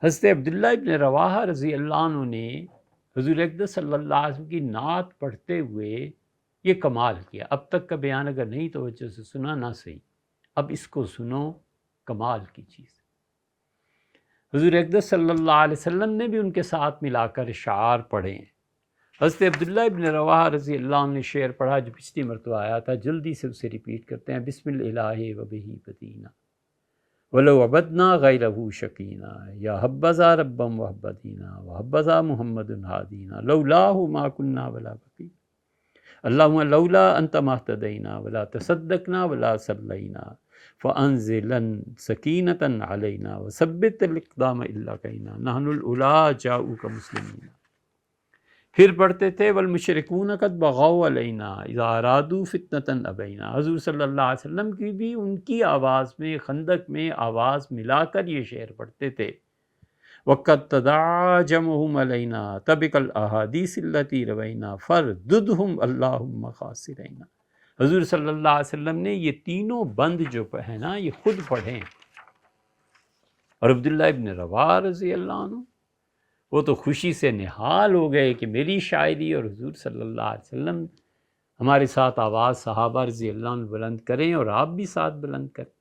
حضرت عبداللہ ابن رواحہ رضی اللہ عنہ نے حضور اقدس صلی اللہ علیہ وسلم کی نعت پڑھتے ہوئے یہ کمال کیا. اب تک کا بیان اگر نہیں توجہ سے سنا نہ صحیح، اب اس کو سنو، کمال کی چیز. حضور اقدس صلی اللہ علیہ وسلم نے بھی ان کے ساتھ ملا کر اشعار پڑھے ہیں. حضرت عبداللہ ابن رواحہ رضی اللہ عنہ نے شعر پڑھا جو پچھلی مرتبہ آیا تھا، جلدی سے اسے ریپیٹ کرتے ہیں. بسم الالہ و بہ بدینا ولو عبدنا غیرہ شکینا یا حبذا ربم وحبدینا وحبذا محمد ہادینا لولاہ ما کننا ولا بقینا اللہم لولا انت ما اہتدینا ولا تصدقنا ولا صلینا فانزلن سکینۃ علینا وثبت الاقدام الا کینا نحن الاولیاء جاؤک مسلمین. پھر پڑھتے تھے والمشرکون قد بغوا علینا اذا ارادوا فتنة ابینا. حضور صلی اللہ علیہ وسلم کی بھی ان کی آواز میں، خندق میں آواز ملا کر یہ شعر پڑھتے تھے. وقد تداعى جمعهم علینا طبق الاحادیث التي روینا فرددهم اللہم خاسرین. حضور صلی اللہ علیہ وسلم نے یہ تینوں بند جو ہے نا یہ خود پڑھیں. اور عبداللہ ابن رواحہ رضی اللہ عنہ وہ تو خوشی سے نہال ہو گئے کہ میری شاعری اور حضور صلی اللہ علیہ وسلم ہمارے ساتھ آواز صحابہ رضی اللہ عنہ بلند کریں اور آپ بھی ساتھ بلند کریں.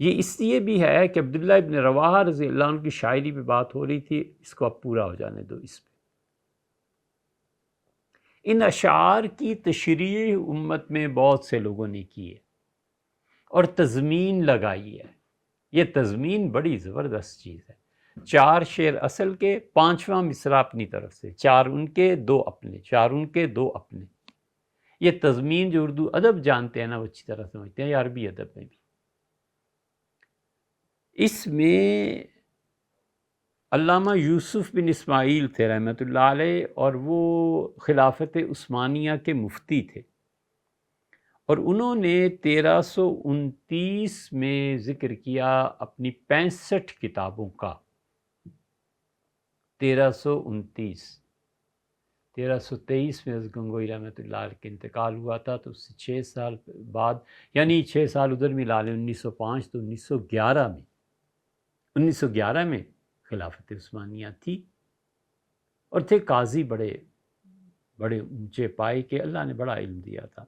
یہ اس لیے بھی ہے کہ عبداللہ ابن رواحہ رضی اللہ عنہ کی شاعری پہ بات ہو رہی تھی، اس کو اب پورا ہو جانے دو. اس پہ ان اشعار کی تشریح امت میں بہت سے لوگوں نے کی ہے اور تضمین لگائی ہے. یہ تضمین بڑی زبردست چیز ہے. 4 شعر اصل کے، 5واں مصرع اپنی طرف سے، 4 ان کے 2 اپنے، 4 ان کے 2 اپنے. یہ تضمین جو اردو ادب جانتے ہیں نا وہ اچھی طرح سمجھتے ہیں، یا عربی ادب میں بھی. اس میں علامہ یوسف بن اسماعیل تھے رحمۃ اللہ علیہ، اور وہ خلافت عثمانیہ کے مفتی تھے، اور انہوں نے 1329 میں ذکر کیا اپنی 65 کتابوں کا. 1329، 1323 میں گنگوئی رحمۃ اللہ علیہ کے انتقال ہوا تھا، تو اس سے 6 سال بعد، یعنی 6 سال ادھر ملا لیں، 1905 تو 1911 میں خلافت عثمانیہ تھی. اور تھے قاضی بڑے بڑے اونچے پائے کے، اللہ نے بڑا علم دیا تھا.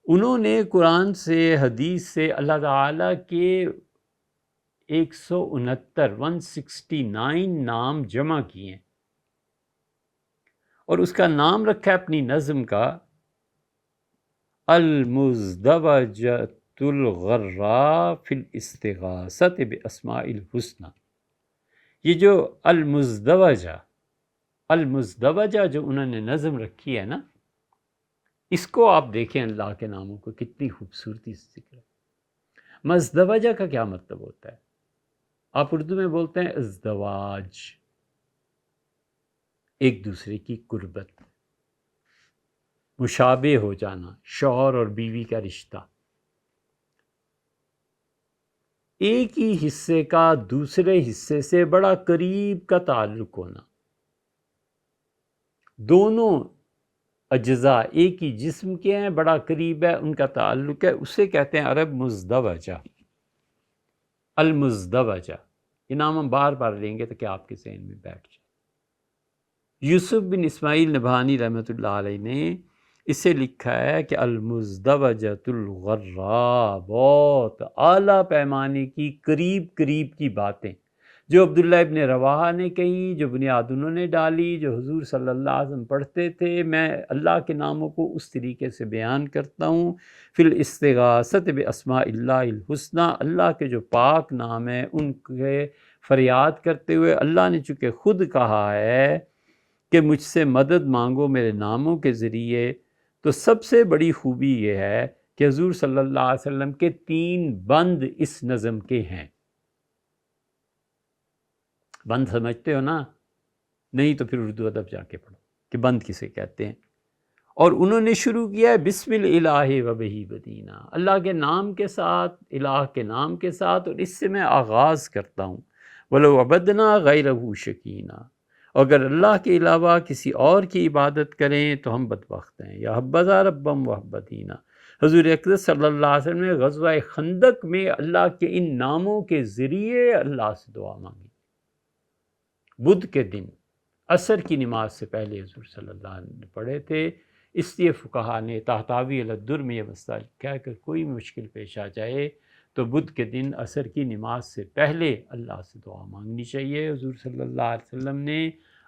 انہوں نے قرآن سے، حدیث سے اللہ تعالیٰ کے 169 نام جمع کیے ہیں، اور اس کا نام رکھا ہے اپنی نظم کا المزدوجۃ الغراء فی الاستغاثۃ باسماء الحسنی. یہ جو المزدوجہ جو انہوں نے نظم رکھی ہے نا، اس کو آپ دیکھیں اللہ کے ناموں کو کتنی خوبصورتی سے ذکر ہے. مزدوجہ کا کیا مطلب ہوتا ہے؟ آپ اردو میں بولتے ہیں ازدواج، ایک دوسرے کی قربت، مشابہ ہو جانا، شوہر اور بیوی کا رشتہ، ایک ہی حصے کا دوسرے حصے سے بڑا قریب کا تعلق ہونا. دونوں اجزاء ایک ہی جسم کے ہیں، بڑا قریب ہے ان کا تعلق ہے، اسے کہتے ہیں عرب مزدوجہ، المزدوجہ. یہ نام ہم بار بار لیں گے تاکہ آپ کے ذہن میں بیٹھ جائے. یوسف بن اسماعیل نبہانی رحمۃ اللہ علیہ نے اسے لکھا ہے کہ المزدوجۃ الغراء، بہت اعلیٰ پیمانے کی قریب کی باتیں جو عبداللہ ابن رواحہ نے کہی، جو بنیاد انہوں نے ڈالی، جو حضور صلی اللہ علیہ وسلم پڑھتے تھے. میں اللہ کے ناموں کو اس طریقے سے بیان کرتا ہوں. فی الاستغاثۃ باسماء اللہ الحسنی، اللہ کے جو پاک نام ہیں ان کے فریاد کرتے ہوئے. اللہ نے چونکہ خود کہا ہے کہ مجھ سے مدد مانگو میرے ناموں کے ذریعے، تو سب سے بڑی خوبی یہ ہے کہ حضور صلی اللہ علیہ وسلم کے 3 بند اس نظم کے ہیں. بند سمجھتے ہو نا؟ نہیں تو پھر اردو ادب جا کے پڑھو کہ بند کسے کہتے ہیں. اور انہوں نے شروع کیا ہے بسم الالہ و بہ بدینا، اللہ کے نام کے ساتھ، الہ کے نام کے ساتھ، اور اس سے میں آغاز کرتا ہوں. ولو عبدنا غیرہ شکینا، اگر اللہ کے علاوہ کسی اور کی عبادت کریں تو ہم بدبخت ہیں. یا حبذا ربم وحبدینا حضور اقدس صلی اللہ علیہ وسلم نے غزوہ خندق میں اللہ کے ان ناموں کے ذریعے اللہ سے دعا مانگی۔ بدھ کے دن عصر کی نماز سے پہلے حضور صلی اللہ علیہ وسلم نے پڑھے تھے۔ اس لیے فقہا نے تحتاوی الدر میں یہ مسئلہ لکھا ہے کہ کوئی مشکل پیش آ جائے تو بدھ کے دن عصر کی نماز سے پہلے اللہ سے دعا مانگنی چاہیے۔ حضور صلی اللہ علیہ وسلم نے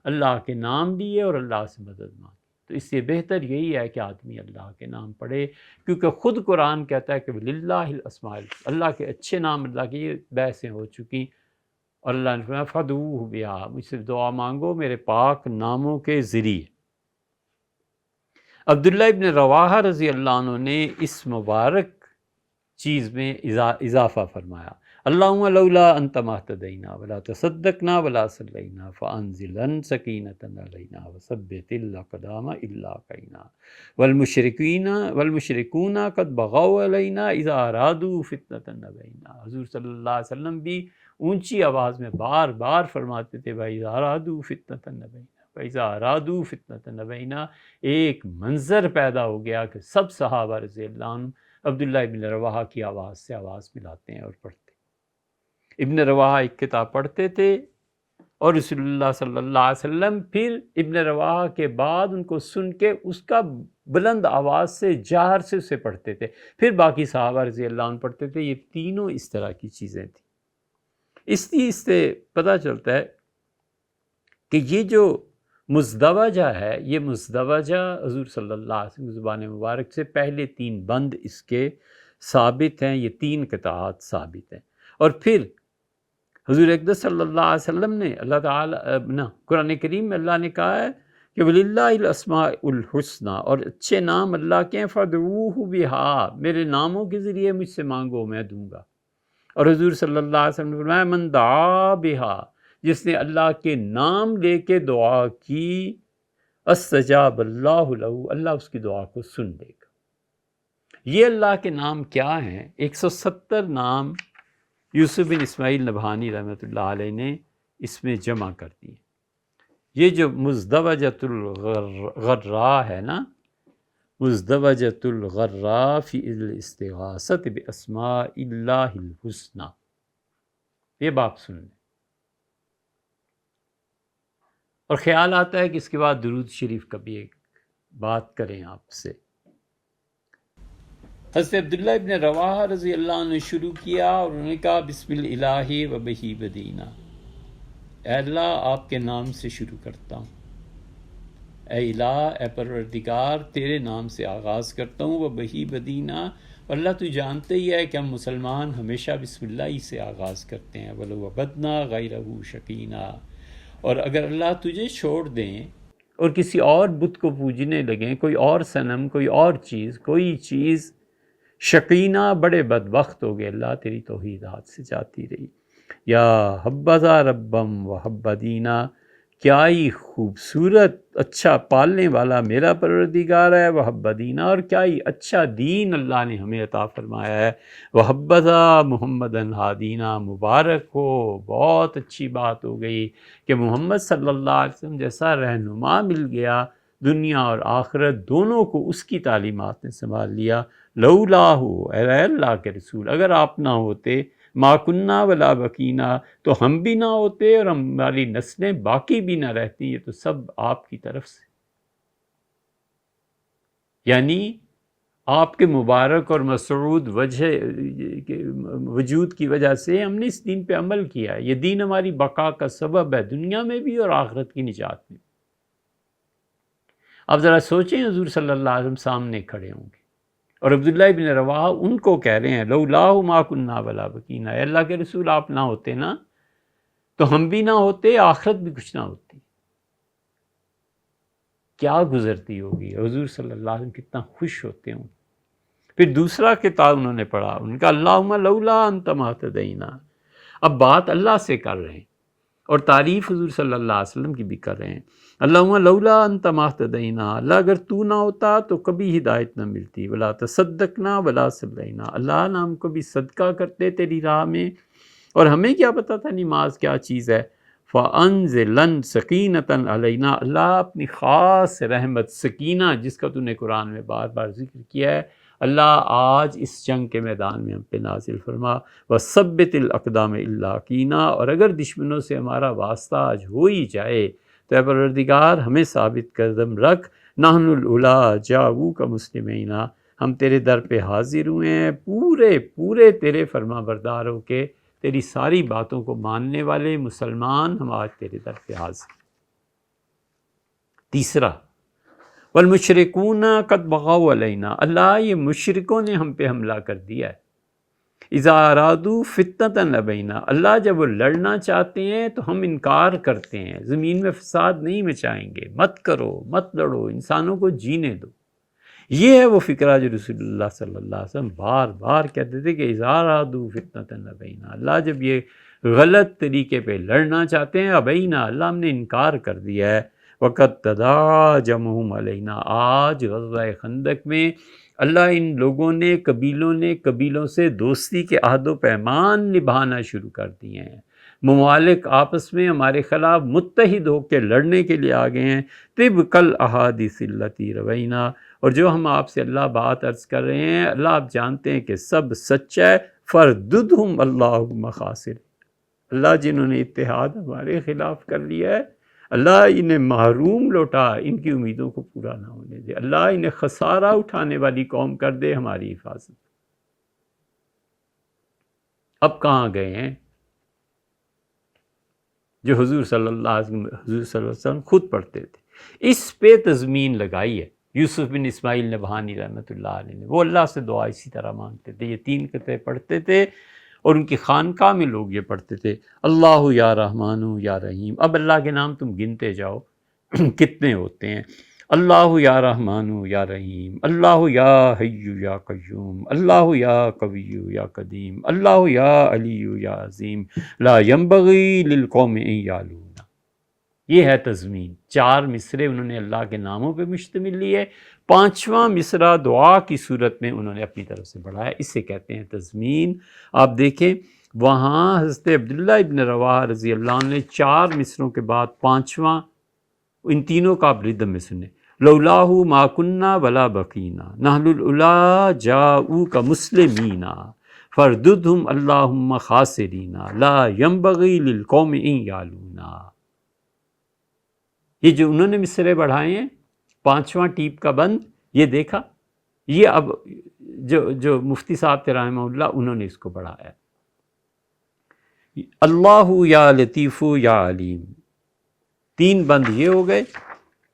اللہ کے نام لیے اور اللہ سے مدد مانگی، تو اس سے بہتر یہی ہے کہ آدمی اللہ کے نام پڑھے، کیونکہ خود قرآن کہتا ہے کہ للہ الاسماء، اللہ کے اچھے نام، اللہ کی یہ بحثیں ہو چکی، اور اللہ نے فرمایا فادعوہ بہا، مجھ سے دعا مانگو میرے پاک ناموں کے ذریعے۔ عبداللہ ابن رواحہ رضی اللہ عنہ نے اس مبارک چیز میں اضافہ فرمایا، اللہم لولا انت ما اہتدینا ولا تصدقنا ولا صلینا فانزلن سکینۃ علینا وثبت الاقدام الا کینا والمشرکون قد بغوا علینا اذا ارادوا فتنۃ نبینا۔ حضور صلی اللہ علیہ وسلم بھی اونچی آواز میں بار بار فرماتے تھے وَإِذَا أَرَادُوا فِتْنَةً نَبَيْنَا وَإِذَا أَرَادُوا فِتْنَةً نَبَيْنَا۔ ایک منظر پیدا ہو گیا کہ سب صحابہ رضی اللہ عنہ عبداللہ ابن رواحہ کی آواز سے آواز ملاتے ہیں اور پڑھتے۔ ابن رواحہ ایک کتاب پڑھتے تھے اور رسول اللہ صلی اللہ علیہ وسلم پھر ابن رواحہ کے بعد ان کو سن کے اس کا بلند آواز سے جہر سے اسے پڑھتے تھے، پھر باقی صحابہ رضی اللہ عنہ پڑھتے تھے۔ یہ تینوں اس طرح کی چیزیں تھیں۔ اس لیے اس سے پتہ چلتا ہے کہ یہ جو مزدوجہ ہے، یہ مزدوجہ حضور صلی اللہ علیہ وسلم کی زبان مبارک سے پہلے تین بند اس کے ثابت ہیں، یہ تین قطعات ثابت ہیں۔ اور پھر حضور اقدس صلی اللہ علیہ وسلم نے اللہ تعالیٰ قرآن کریم میں اللہ نے کہا ہے کہ وَلِلَّهِ الْأَسْمَاءُ الْحُسْنَى، اور اچھے نام اللہ کے ہیں، فَادْعُوهُ بِهَا، میرے ناموں کے ذریعے مجھ سے مانگو میں دوں گا۔ اور حضور صلی اللہ علیہ وسلم نے فرمایا من دعا بہا، جس نے اللہ کے نام لے کے دعا کی، استجاب اللہ لہ، اللہ اس کی دعا کو سن لے گا۔ یہ اللہ کے نام کیا ہیں؟ 170 نام یوسف بن اسماعیل نبہانی رحمۃ اللہ علیہ نے اس میں جمع کر دیے۔ یہ جو مزدوجۃ الغراء ہے نا، مزدوجۃ الغراء فی الاستغاثۃ باسماء اللہ الحسنی، یہ باب سن لیں۔ اور خیال آتا ہے کہ اس کے بعد درود شریف کا بھی ایک بات کریں آپ سے۔ حضرت عبداللہ ابن رواحہ رضی اللہ عنہ نے شروع کیا اور انہوں نے کہا بسم الالہ و بہ بدینا، اے اللہ آپ کے نام سے شروع کرتا ہوں، اے الہ، اے پروردگار تیرے نام سے آغاز کرتا ہوں، و بہ بدینا، اللہ تو جانتے ہی ہے کہ ہم مسلمان ہمیشہ بسم اللہ ہی سے آغاز کرتے ہیں، وَلَوْ وَبَدْنَا غَيْرَهُ شَقِينَا، اور اگر اللہ تجھے چھوڑ دیں اور کسی اور بت کو پوجنے لگیں، کوئی اور صنم، کوئی اور چیز، کوئی چیز، شقینہ بڑے بدبخت ہو گئے، اللہ تیری توحید ہاتھ سے جاتی رہی۔ یا حبذا ربم و حب دینا، کیا ہی خوبصورت اچھا پالنے والا میرا پروردگار ہے، وہ حب دینا، اور کیا ہی اچھا دین اللہ نے ہمیں عطا فرمایا ہے، وہ حبذا محمد ہادینا، مبارک ہو، بہت اچھی بات ہو گئی کہ محمد صلی اللہ علیہ وسلم جیسا رہنما مل گیا، دنیا اور آخرت دونوں کو اس کی تعلیمات نے سنبھال لیا۔ لولا ہو، اے اللہ کے رسول، اگر آپ نہ ہوتے، ما کننا ولا بکینا، تو ہم بھی نہ ہوتے اور ہماری نسلیں باقی بھی نہ رہتی، یہ تو سب آپ کی طرف سے، یعنی آپ کے مبارک اور مسعود وجہ وجود کی وجہ سے ہم نے اس دین پہ عمل کیا ہے۔ یہ دین ہماری بقا کا سبب ہے، دنیا میں بھی اور آخرت کی نجات میں۔ اب ذرا سوچیں، حضور صلی اللہ علیہ وسلم سامنے کھڑے ہوں گے اور عبداللہ ابن رواحہ ان کو کہہ رہے ہیں لولا ما کننا ولا بکینا، اے اللہ کے رسول آپ نہ ہوتے نا تو ہم بھی نہ ہوتے، آخرت بھی کچھ نہ ہوتی۔ کیا گزرتی ہوگی، حضور صلی اللہ علیہ وسلم کتنا خوش ہوتے ہوں۔ پھر دوسرا کتاب انہوں نے پڑھا، ان کا اللہم لولا انت ما اہتدینا، اب بات اللہ سے کر رہے ہیں اور تعریف حضور صلی اللہ علیہ وسلم کی بھی کر رہے ہیں۔ اللہم لولا انت ما اہتدینا، اللہ اگر تو نہ ہوتا تو کبھی ہدایت نہ ملتی، ولا تصدقنا ولا صلینا، اللہ نہ ہم کبھی صدقہ کرتے تیری راہ میں، اور ہمیں کیا پتا تھا نماز کیا چیز ہے۔ فَأَنزِلَن سَکِینَةً عَلَيْنَا، اللہ اپنی خاص رحمت سکینہ، جس کا تو نے قرآن میں بار بار ذکر کیا ہے، اللہ آج اس جنگ کے میدان میں ہم پہ نازل فرما، وثبت الاقدام الا کینا، اور اگر دشمنوں سے ہمارا واسطہ آج ہو ہی جائے تو اے پروردگار ہمیں ثابت قدم رکھ، نحن الاولا جاؤوک مسلمین، ہم تیرے در پہ حاضر ہوئے ہیں پورے تیرے فرما بردار ہو کے، تیری ساری باتوں کو ماننے والے مسلمان ہم آج تیرے در پہ حاضر۔ تیسرا، والمشرکون قد بغوا علینا، اللہ یہ مشرکوں نے ہم پہ حملہ کر دیا ہے۔ اذا ارادوا فتنة ابینا، اللہ جب وہ لڑنا چاہتے ہیں تو ہم انکار کرتے ہیں، زمین میں فساد نہیں مچائیں گے، مت کرو، مت لڑو، انسانوں کو جینے دو۔ یہ ہے وہ فکرہ جو رسول اللہ صلی اللہ علیہ وسلم بار بار کہتے تھے کہ اذا ارادوا فتنة ابینا، اللہ جب یہ غلط طریقے پہ لڑنا چاہتے ہیں، ابینا، اللہ ہم نے انکار کر دیا ہے۔ وقت تداجمہم علینا، آج غزوہ خندق میں اللہ ان لوگوں نے قبیلوں سے دوستی کے عہد و پیمان نبھانا شروع کر دیے ہیں، ممالک آپس میں ہمارے خلاف متحد ہو کے لڑنے کے لیے آگے ہیں۔ طبق الاحادیث التی روینا، اور جو ہم آپ سے اللہ بات عرض کر رہے ہیں، اللہ آپ جانتے ہیں کہ سب سچ ہے۔ فرددہم اللہم خاسر، اللہ جنہوں نے اتحاد ہمارے خلاف کر لیا ہے، اللہ انہیں محروم لوٹا، ان کی امیدوں کو پورا نہ ہونے دے، اللہ انہیں خسارہ اٹھانے والی قوم کر دے، ہماری حفاظت۔ اب کہاں گئے ہیں جو حضور صلی اللہ علیہ وسلم خود پڑھتے تھے؟ اس پہ تضمین لگائی ہے یوسف بن اسماعیل نبہانی رحمۃ اللہ علیہ نے، وہ اللہ سے دعا اسی طرح مانگتے تھے، یہ 3 قطعے پڑھتے تھے، اور ان کی خانقاہ میں لوگ یہ پڑھتے تھے، اللہ یا رحمان یا رحیم۔ اب اللہ کے نام تم گنتے جاؤ کتنے ہوتے ہیں، اللہ یا رحمان یا رحیم، اللہ یا حی یا قیوم، اللہ یا قوی یا قدیم، اللہ یا علی یا عظیم، لا ینبغی للقوم ان یعلون۔ یہ ہے تضمین، 4 مصرے انہوں نے اللہ کے ناموں پہ مشتمل لیے، 5واں مصرع دعا کی صورت میں انہوں نے اپنی طرف سے بڑھایا، اسے کہتے ہیں تضمین۔ آپ دیکھیں وہاں حضرت عبداللہ ابن رواحہ رضی اللہ عنہ نے 4 مصروں کے بعد 5واں، ان تینوں کا آپ ردم میں سنیں، لولاہ ما کننا ولا بقینا، نحن الاولا جاؤوک مسلمینا، فرددہم اللہم خاسرینا، لا ینبغی للقوم ان یعلونا۔ یہ جو انہوں نے مصرے بڑھائے ہیں، 5واں ٹیپ کا بند، یہ دیکھا، یہ اب جو مفتی صاحب تھے رحمہ اللہ، انہوں نے اس کو بڑھایا، اللہ یا لطیف یا علیم، 3 بند یہ ہو گئے۔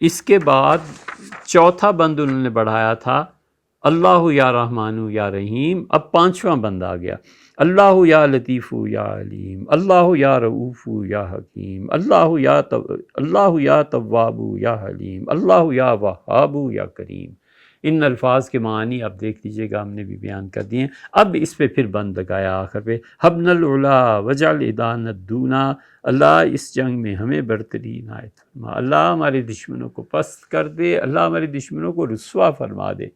اس کے بعد 4تھا بند انہوں نے بڑھایا تھا اللہ یا رحمان یا رحیم، اب 5واں بند آ گیا، اللہ یا لطیف یا علیم، اللہ یا رؤوف یا حکیم، اللہ یا تواب یا حلیم، اللہ یا وہاب یا کریم۔ ان الفاظ کے معنی آپ دیکھ لیجئے گا، ہم نے بھی بیان کر دیے ہیں۔ اب اس پہ پھر بند لگایا آخر پہ، حبن العلا وجعل ادانت دونا، اللہ اس جنگ میں ہمیں برتری عنایت فرما، اللہ ہمارے دشمنوں کو پست کر دے، اللہ ہمارے دشمنوں کو رسوا فرما دے۔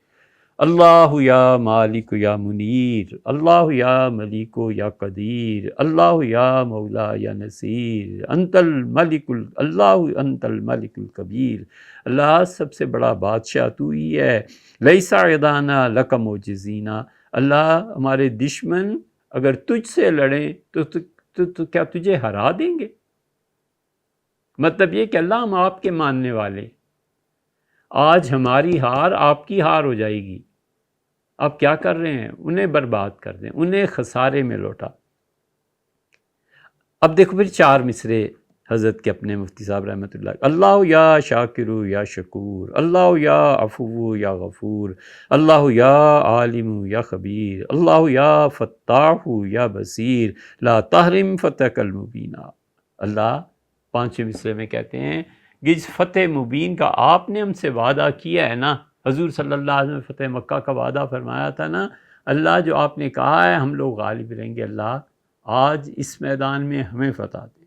اللہ یا مالک یا منیر، اللہ یا ملیک یا قدیر، اللہ یا مولا یا نصیر، انت الملک اللہ انت الملک الکبیر، اللہ سب سے بڑا بادشاہ تو ہی ہے، لیس عدانا لک معجزینا، اللہ ہمارے دشمن اگر تجھ سے لڑیں تو کیا تجھے ہرا دیں گے؟ مطلب یہ کہ اللہ ہم آپ کے ماننے والے، آج ہماری ہار آپ کی ہار ہو جائے گی، آپ کیا کر رہے ہیں؟ انہیں برباد کر دیں، انہیں خسارے میں لوٹا۔ اب دیکھو پھر 4 مصرے حضرت کے اپنے مفتی صاحب رحمۃ اللہ، اللہ یا شاکر یا شکور، اللہ یا عفو یا غفور، اللہ یا عالم یا خبیر، اللہ یا فتاح یا بصیر، لا تحرم فتح المبینہ۔ اللہ 5ویں مصرے میں کہتے ہیں کہ اس فتح مبین کا آپ نے ہم سے وعدہ کیا ہے نا، حضور صلی اللہ علیہ وسلم فتح مکہ کا وعدہ فرمایا تھا نا، اللہ جو آپ نے کہا ہے ہم لوگ غالب رہیں گے، اللہ آج اس میدان میں ہمیں فتح دے۔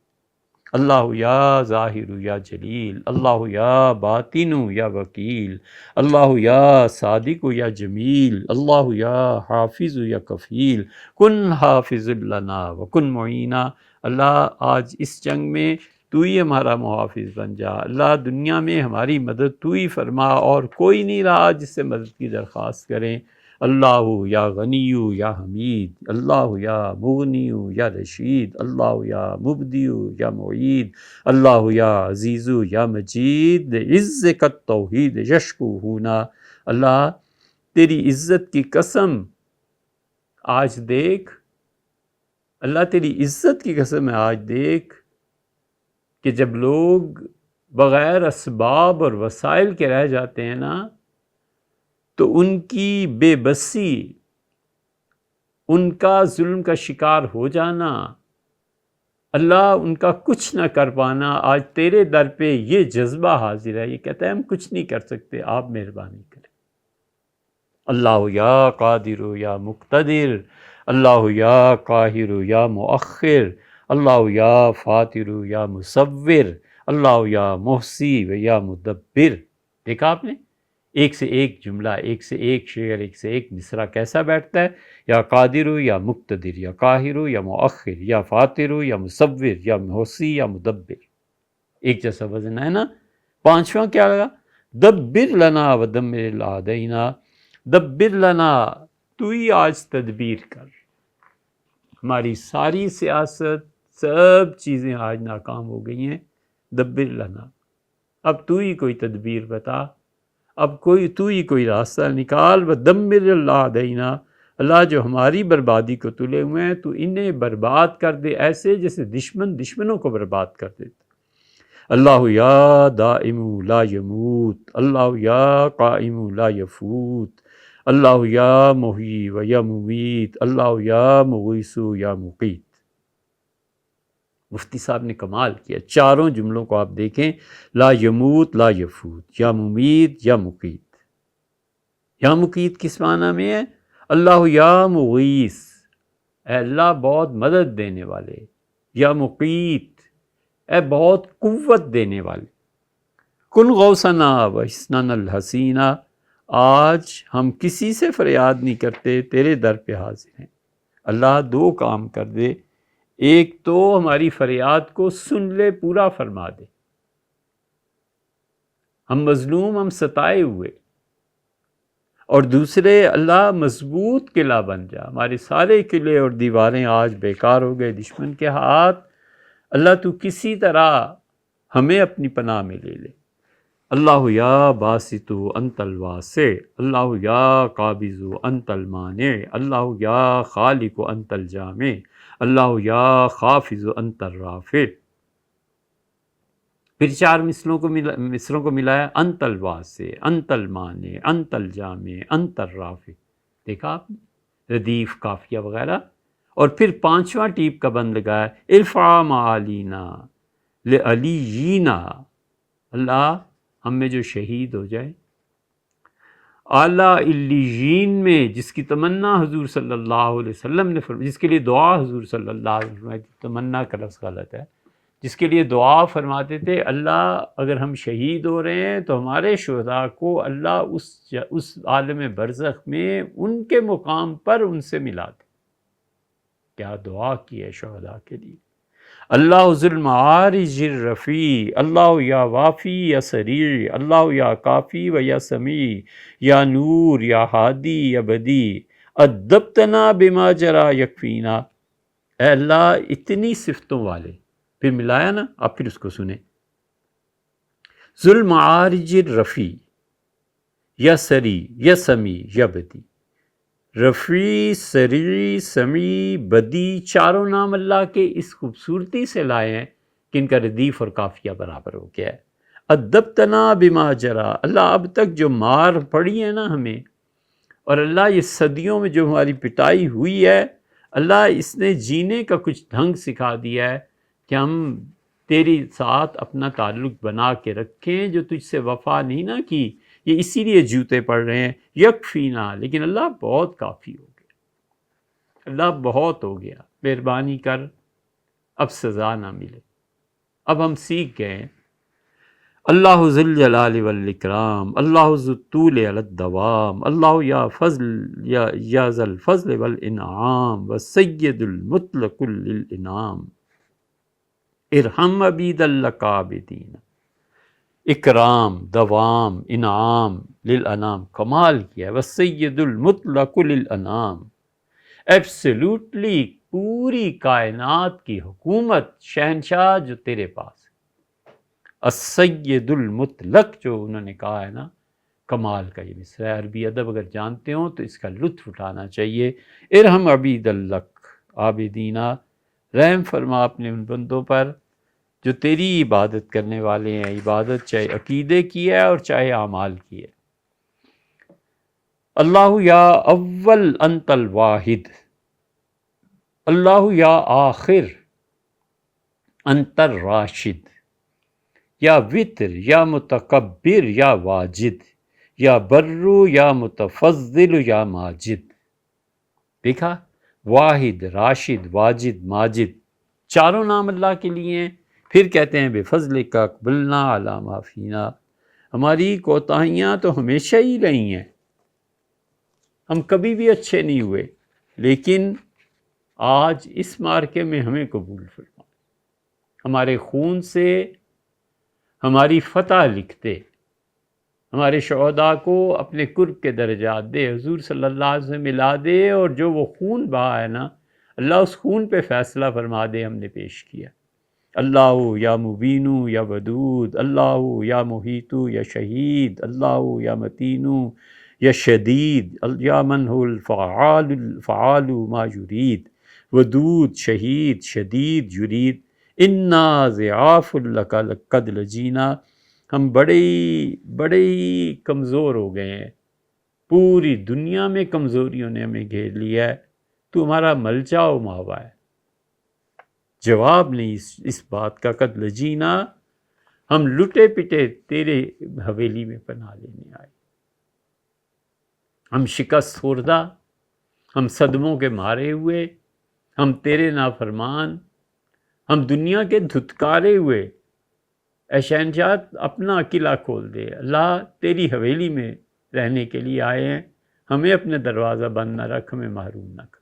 اللہ یا ظاہر یا جلیل، اللہ یا باطن یا وکیل، اللہ یا صادق یا جمیل، اللہ یا حافظ یا کفیل، کن حافظ لنا وکن معینا، اللہ آج اس جنگ میں تو ہی ہمارا محافظ بن جا، اللہ دنیا میں ہماری مدد تو ہی فرما، اور کوئی نہیں رہا جس سے مدد کی درخواست کریں، اللہ یا غنی یا حمید، اللہ یا مغنی یا رشید، اللہ یا مبدی یا معید، اللہ یا عزیز یا مجید، عز کا توحید یشکو ہونا۔ اللہ تیری عزت کی قسم آج دیکھ، اللہ تیری عزت کی قسم ہے آج دیکھ کہ جب لوگ بغیر اسباب اور وسائل کے رہ جاتے ہیں نا، تو ان کی بے بسی، ان کا ظلم کا شکار ہو جانا، اللہ ان کا کچھ نہ کر پانا، آج تیرے در پہ یہ جذبہ حاضر ہے، یہ کہتا ہے ہم کچھ نہیں کر سکتے، آپ مہربانی کریں۔ اللہ یا قادر یا مقتدر، اللہ یا قاہر یا مؤخر، اللہ یا فاطر یا مصور، اللہ یا محصی و یا مدبر۔ دیکھا آپ نے، ایک سے ایک جملہ، ایک سے ایک شعر، ایک سے ایک مصرع کیسا بیٹھتا ہے؟ یا قادر یا مقتدر یا قاہر یا مؤخر یا فاطر یا مصور یا محصی یا مدبر، ایک جیسا وزن ہے نا۔ پانچواں کیا لگا؟ دبر لنا و دمر العادینا، دبر لنا، تو ہی آج تدبیر کر، ہماری ساری سیاست، سب چیزیں آج ناکام ہو گئی ہیں، دبر لنا، اب تو ہی کوئی تدبیر بتا، اب تو ہی کوئی راستہ نکال، ودمر العادینا، اللہ جو ہماری بربادی کو تلے ہوئے ہیں تو انہیں برباد کر دے، ایسے جیسے دشمن دشمنوں کو برباد کر دیتا۔ اللہ یا دائم لا یموت، اللہ یا قائم لا یفوت، اللہ یا محیی و یا ممیت، اللہ یا مغیث یا مقیت۔ مفتی صاحب نے کمال کیا، چاروں جملوں کو آپ دیکھیں، لا یموت، لا یفوت، یا ممیت، یا مقیت۔ یا مقیت کس معنی میں ہے؟ اللہ یا مغیث، اے اللہ بہت مدد دینے والے، یا مقیت، اے بہت قوت دینے والے۔ کن غوثنا و حسننا الحسینہ، آج ہم کسی سے فریاد نہیں کرتے، تیرے در پہ حاضر ہیں۔ اللہ دو کام کر دے، ایک تو ہماری فریاد کو سن لے، پورا فرما دے، ہم مظلوم، ہم ستائے ہوئے، اور دوسرے اللہ مضبوط قلعہ بن جا، ہمارے سارے قلعے اور دیواریں آج بیکار ہو گئے دشمن کے ہاتھ، اللہ تو کسی طرح ہمیں اپنی پناہ میں لے لے۔ اللہ یا باسط انت الواسع، اللہ یا قابض انت المانع، اللہ یا خالق انت الجامع، اللہ یا خافض انت الرافع۔ پھر چار مصروں کو ملایا، انت الواسع، انت المانع، انت الجامع، انت الرافع۔ دیکھا آپ نے، ردیف، قافیہ وغیرہ، اور پھر پانچواں ٹیپ کا بند لگایا، ارفع معالینا لعلیینا، اللہ ہم میں جو شہید ہو جائے، اعلیٰ علیین میں، جس کی تمنا حضور صلی اللہ علیہ وسلم نے فرمائی، جس کے لیے دعا حضور صلی اللہ علیہ وسلم، تمنا کا لفظ غلط ہے، جس کے لیے دعا فرماتے تھے، اللہ اگر ہم شہید ہو رہے ہیں تو ہمارے شہداء کو اللہ اس عالم برزخ میں ان کے مقام پر ان سے ملا دے۔ کیا دعا کی ہے شہداء کے لیے۔ اللہ ذو المعارج الرفیع، اللہ یا وافی یا سریع، اللہ یا کافی و یا سمیع، یا نور یا ہادی یا بدیع، ادبتنا بما جرا یکفینا، اے اللہ اتنی صفتوں والے۔ پھر ملایا نا، آپ پھر اس کو سنیں، ذو المعارج الرفیع، یا سریع یا سمیع یا بدیع۔ رفیع، سریع، سمیع، بدیع، چاروں نام اللہ کے اس خوبصورتی سے لائے ہیں کہ ان کا ردیف اور قافیہ برابر ہو گیا ہے۔ ادبتنا بما جرا، اللہ اب تک جو مار پڑی ہے نا ہمیں، اور اللہ یہ صدیوں میں جو ہماری پٹائی ہوئی ہے، اللہ اس نے جینے کا کچھ ڈھنگ سکھا دیا ہے کہ ہم تیری ساتھ اپنا تعلق بنا کے رکھیں، جو تجھ سے وفا نہیں نہ کی، یہ اسی لیے جوتے پڑ رہے ہیں، یکفینا، لیکن اللہ بہت کافی ہو گیا، اللہ بہت ہو گیا، مہربانی کر، اب سزا نہ ملے۔ اب ہم سیکھ گئے، اللہ ذو الجلال والاکرام، اللہ ذو الطول علی الدوام، اللہ یا فضل یا ذا الفضل والانعام، والسید المطلق للانعام، ارحم عبید لک عابدین۔ اکرام، دوام، انعام للانام، کمال کیا ہے. والسید المطلق للانام، ایبسلیوٹلی پوری کائنات کی حکومت، شہنشاہ جو تیرے پاس ہے. السید المطلق جو انہوں نے کہا ہے نا، کمال کا یہ مصرع ہے. عربی ادب اگر جانتے ہوں تو اس کا لطف اٹھانا چاہیے. ارحم عبید اللک عابدینہ، رحم فرما اپنے ان بندوں پر جو تیری عبادت کرنے والے ہیں. عبادت چاہے عقیدے کی ہے اور چاہے اعمال کی ہے. اللہ یا اول انت الواحد، اللہ یا آخر انت الراشد، یا وتر یا متکبر یا واجد، یا برو یا متفضل یا ماجد. دیکھا، واحد، راشد، واجد، ماجد، چاروں نام اللہ کے لیے ہیں. پھر کہتے ہیں بے فضل کا اقبلنا علی ما فینا، ہماری کوتاہیاں تو ہمیشہ ہی رہی ہیں، ہم کبھی بھی اچھے نہیں ہوئے، لیکن آج اس مارکے میں ہمیں قبول فرما، ہمارے خون سے ہماری فتح لکھتے، ہمارے شہداء کو اپنے قرب کے درجات دے، حضور صلی اللہ علیہ وسلم ملا دے، اور جو وہ خون بہا ہے نا، اللہ اس خون پہ فیصلہ فرما دے. ہم نے پیش کیا اللہ یا مبینو یا ودود، اللہ یا محیطو یا شہید، اللہ یا متینو یا شدید، یا من هو الفعال ما یرید، ودود، شہید، شدید، یرید. انا ضعاف لک لقد لجینا، ہم بڑے ہی کمزور ہو گئے ہیں، پوری دنیا میں کمزوریوں نے ہمیں گھیر لیا ہے، تو ہمارا ملجا و ماوا ہے. جواب نہیں اس بات کا، قد لجینا، ہم لٹے پٹے تیرے حویلی میں پناہ لینے آئے. ہم شکست خوردہ، ہم صدموں کے مارے ہوئے، ہم تیرے نافرمان، ہم دنیا کے دھتکارے ہوئے. اے شہنشاہ اپنا قلعہ کھول دے، اللہ تیری حویلی میں رہنے کے لیے آئے ہیں، ہمیں اپنے دروازہ بند نہ رکھ، ہمیں محروم نہ کر.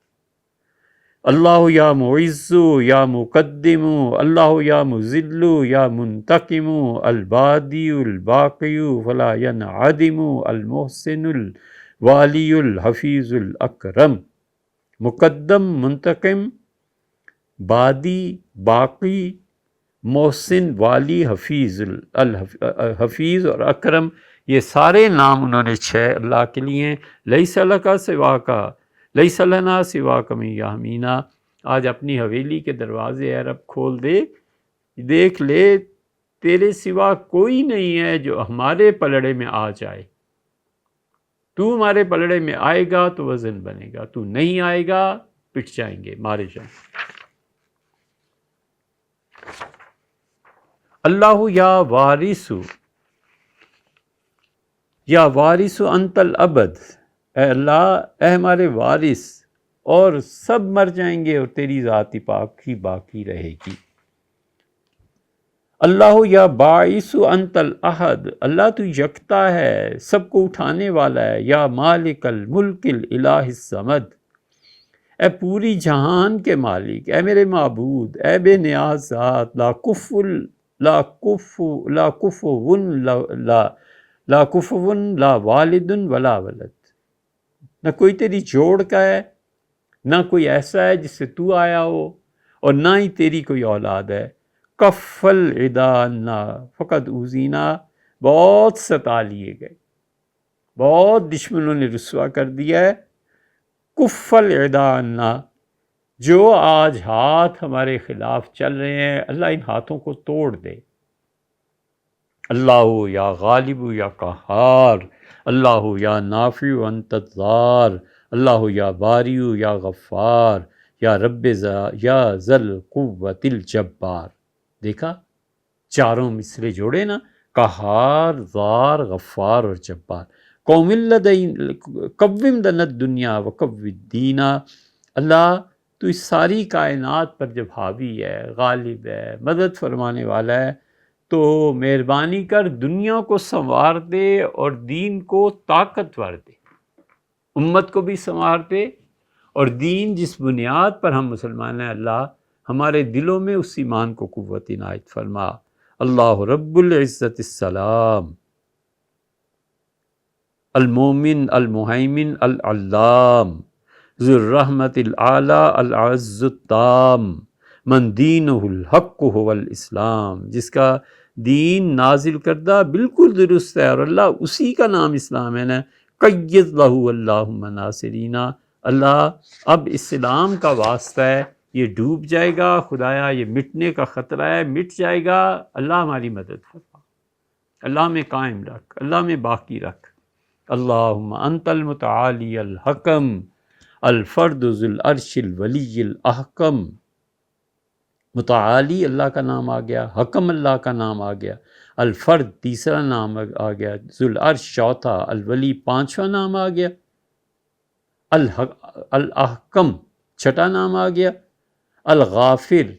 اللہ یا معز یا مقدم، اللہ یا مذل یا منتقم، البادی الباقی فلا ینعدم، المحسن الوالی الحفیظ الاکرم. مقدم، منتقم، بادی، باقی، محسن، والی، حفیظ، الحفیظ اور اکرم، یہ سارے نام انہوں نے 6 اللہ کے لیے ہیں. لیس لک سوا کا، لیس لنا سوا کا من یحمینا. آج اپنی حویلی کے دروازے اے رب کھول دے، دیکھ لے تیرے سوا کوئی نہیں ہے جو ہمارے پلڑے میں آ جائے. تو ہمارے پلڑے میں آئے گا تو وزن بنے گا، تو نہیں آئے گا پٹ جائیں گے، مارے جائیں گے. اللہ یا وارث، یا وارث انت الابد، اے اللہ اے ہمارے وارث، اور سب مر جائیں گے اور تیری ذات پاک ہی باقی رہے گی. اللہ یا باعث انت الاحد، اللہ تو یکتا ہے، سب کو اٹھانے والا ہے. یا مالک الملک الالہ الصمد، اے پوری جہان کے مالک، اے میرے معبود، اے بے نیاز ذات، لا کفو لا والد ولا ولد، نہ کوئی تیری جوڑ کا ہے، نہ کوئی ایسا ہے جس سے تو آیا ہو، اور نہ ہی تیری کوئی اولاد ہے. کف العدا عنا فقد اوذینا، بہت ستا لیے گئے، بہت دشمنوں نے رسوا کر دیا ہے. کف العدا عنا، جو آج ہاتھ ہمارے خلاف چل رہے ہیں، اللہ ان ہاتھوں کو توڑ دے. اللہ یا غالب یا قہار، اللہ یا نافع انت الضار، اللہ یا باری یا غفار، یا رب یا ذل قوت الجبار. دیکھا چاروں مصرے جوڑے نا، قہار، ضار، غفار اور جبار. قوم قوم لنا الدنیا وقو الدین، اللہ تو اس ساری کائنات پر جب حاوی ہے، غالب ہے، مدد فرمانے والا ہے، تو مہربانی کر دنیا کو سنوار دے اور دین کو طاقتور دے، امت کو بھی سنوار دے، اور دین جس بنیاد پر ہم مسلمان ہیں، اللہ ہمارے دلوں میں اس ایمان کو قوت عنایت فرما. اللہ رب العزت السلام، المومن المہیمن العلام، ذو الرحمت العالی العز التام، من دینہ الحق هو الاسلام، جس کا دین نازل کردہ بالکل درست ہے اور اللہ اسی کا نام اسلام ہے نا، قید لہ اللہم ناصرین، اللہ اب اسلام کا واسطہ ہے، یہ ڈوب جائے گا خدایا، یہ مٹنے کا خطرہ ہے، مٹ جائے گا، اللہ ہماری مدد فرما، اللہ میں قائم رکھ، اللہ میں باقی رکھ۔ اللہم انت المتعالی الحکم الفرد ذو العرش الولی الاحکم، متعالی اللہ کا نام آ گیا، حکم اللہ کا نام آ گیا، الفرد تیسرا نام آ گیا، ذو العرش چوتھا، الولی پانچواں نام آ گیا، الاحکم چھٹا نام آ گیا، الغافر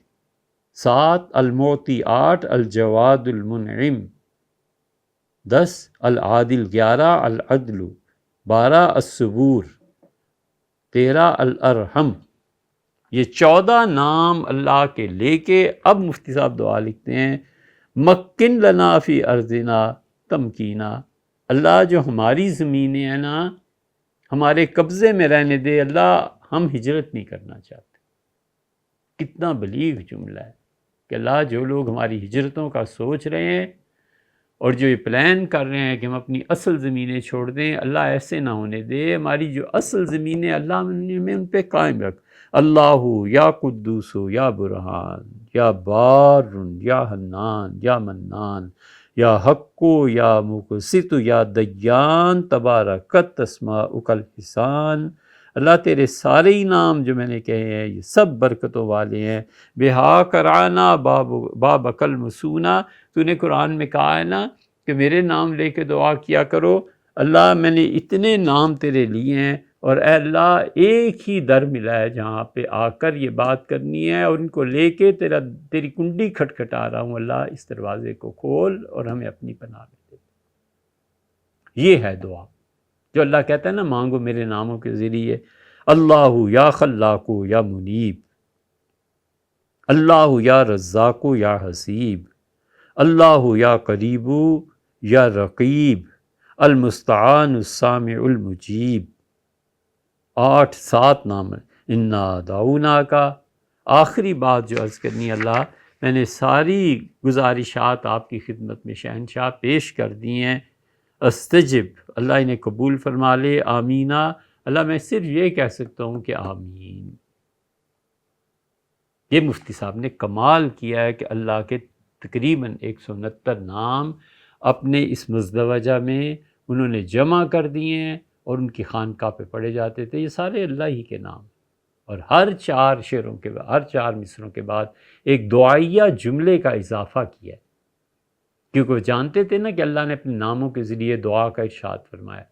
سات، المعطی آٹھ، الجواد المنعم 10، العادل 11، العدل 12، الصبور 13، الارحم۔ یہ 14 نام اللہ کے لے کے اب مفتی صاحب دعا لکھتے ہیں، مکن لنا فی ارضنا تمکینا، اللہ جو ہماری زمینیں ہیں نا ہمارے قبضے میں رہنے دے، اللہ ہم ہجرت نہیں کرنا چاہتے۔ کتنا بلیغ جملہ ہے کہ اللہ جو لوگ ہماری ہجرتوں کا سوچ رہے ہیں اور جو یہ پلان کر رہے ہیں کہ ہم اپنی اصل زمینیں چھوڑ دیں، اللہ ایسے نہ ہونے دے، ہماری جو اصل زمینیں اللہ میں ان پہ قائم رکھ۔ اللہ یا قدوس یا برہان یا بار یا حنان یا منان یا حق یا مقسط یا دیان تبارکت اسماؤک الحسان، اللہ تیرے سارے ہی نام جو میں نے کہے ہیں یہ سب برکتوں والے ہیں۔ بہا کرانا باب کل مسونا، تو نے قرآن میں کہا ہے نا کہ میرے نام لے کے دعا کیا کرو، اللہ میں نے اتنے نام تیرے لیے ہیں، اور اے اللہ ایک ہی در ملا ہے جہاں پہ آ کر یہ بات کرنی ہے، اور ان کو لے کے تیری کنڈی کھٹکھٹا رہا ہوں، اللہ اس دروازے کو کھول اور ہمیں اپنی پناہ میں دے۔ یہ ہے دعا جو اللہ کہتا ہے نا مانگو میرے ناموں کے ذریعے، اللہ یا خلاق یا منیب، اللہ یا رزاق یا حسیب، اللہ یا قریب یا رقیب، المستعان السامع المجیب۔ 7 نام انا دعونا کا۔ آخری بات جو عرض کرنی، اللہ میں نے ساری گزارشات آپ کی خدمت میں شہنشاہ پیش کر دی ہیں، استجب، اللہ انہیں قبول فرما لے، آمینہ، اللہ میں صرف یہ کہہ سکتا ہوں کہ آمین۔ یہ مفتی صاحب نے کمال کیا ہے کہ اللہ کے تقریباً 169 نام اپنے اس مزدوجہ میں انہوں نے جمع کر دیے ہیں، اور ان کی خانقاہ پہ پڑھے جاتے تھے۔ یہ سارے اللہ ہی کے نام، اور ہر 4 شعروں کے بعد، ہر 4 مصروں کے بعد ایک دعائیہ جملے کا اضافہ کیا ہے، کیونکہ وہ جانتے تھے نا کہ اللہ نے اپنے ناموں کے ذریعے دعا کا ارشاد فرمایا۔